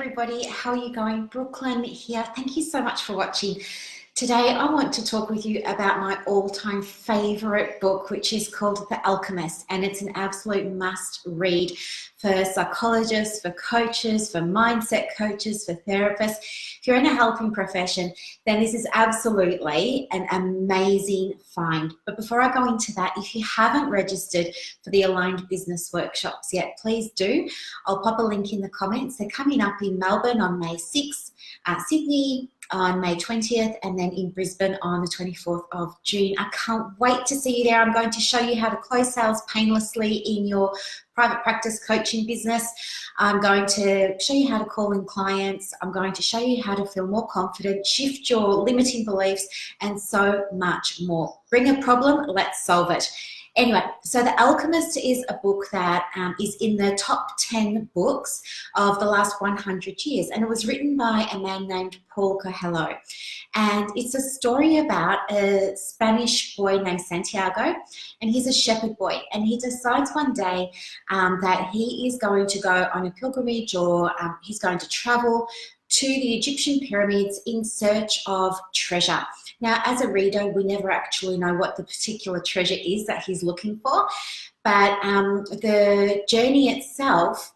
everybody, how are you going? Brooklyn here. Thank you so much for watching. Today I want to talk with you about my all-time favorite book, which is called The Alchemist, and it's an absolute must read for psychologists, for coaches, for mindset coaches, for therapists. If you're in a helping profession, then this is absolutely an amazing find. But before I go into that, if you haven't registered for the Aligned Business Workshops yet, please do. I'll pop a link in the comments. They're coming up in Melbourne on May 6th, Sydney on May 20th, and then in Brisbane on the 24th of June. I can't wait to see you there. I'm going to show you how to close sales painlessly in your private practice coaching business. I'm going to show you how to call in clients. I'm going to show you how to feel more confident, shift your limiting beliefs, and so much more. Bring a problem, let's solve it. Anyway, so The Alchemist is a book that is in the top 10 books of the last 100 years, and it was written by a man named Paul Coelho. And it's a story about a Spanish boy named Santiago, and he's a shepherd boy, and he decides one day that he is going to go on a pilgrimage, or he's going to travel to the Egyptian pyramids in search of treasure. Now, as a reader, we never actually know what the particular treasure is that he's looking for, but the journey itself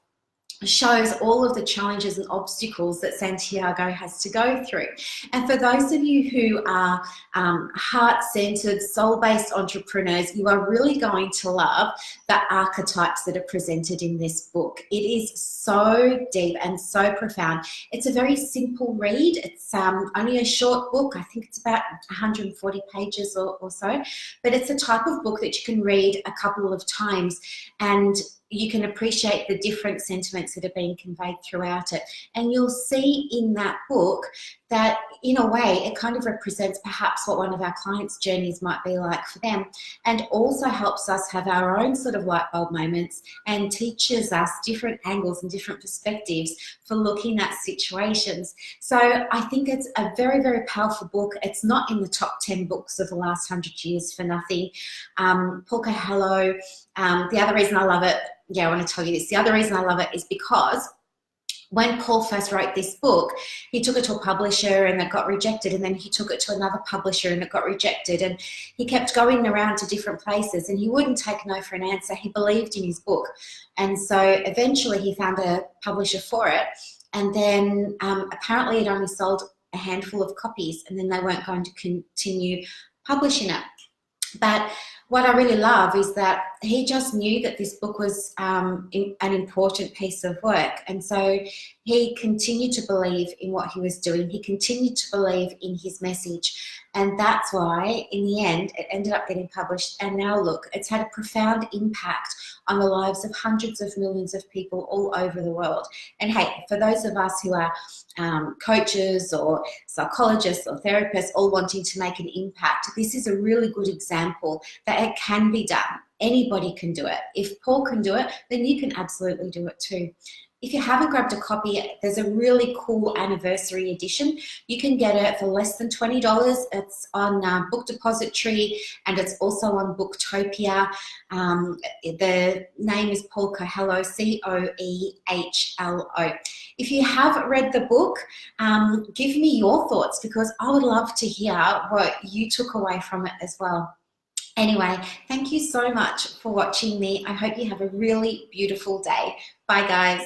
shows all of the challenges and obstacles that Santiago has to go through. And for those of you who are heart-centered, soul-based entrepreneurs, you are really going to love the archetypes that are presented in this book. It is so deep and so profound. It's a very simple read. It's only a short book. I think it's about 140 pages or so, but it's a type of book that you can read a couple of times and you can appreciate the different sentiments that are being conveyed throughout it. And you'll see in that book that, in a way, it kind of represents perhaps what one of our clients' journeys might be like for them, and also helps us have our own sort of light bulb moments and teaches us different angles and different perspectives for looking at situations. So I think it's a very, very powerful book. It's not in the top 10 books of the last 100 years for nothing. Paul Coelho, the other reason I love it, I want to tell you this. The other reason I love it is because when Paul first wrote this book, he took it to a publisher and it got rejected, and then he took it to another publisher and it got rejected, and he kept going around to different places and he wouldn't take no for an answer. He believed in his book, and so eventually he found a publisher for it, and then apparently it only sold a handful of copies, and then they weren't going to continue publishing it. But what I really love is that he just knew that this book was an important piece of work. And so he continued to believe in what he was doing. He continued to believe in his message. And that's why, in the end, it ended up getting published. And now look, it's had a profound impact on the lives of hundreds of millions of people all over the world. And hey, for those of us who are coaches or psychologists or therapists all wanting to make an impact, this is a really good example that it can be done. Anybody can do it. If Paul can do it, then you can absolutely do it too. If you haven't grabbed a copy, there's a really cool anniversary edition. You can get it for less than $20. It's on Book Depository, and it's also on Booktopia. The name is Paul Coelho, Coehlo. If you have read the book, give me your thoughts, because I would love to hear what you took away from it as well. Anyway, thank you so much for watching me. I hope you have a really beautiful day. Bye, guys.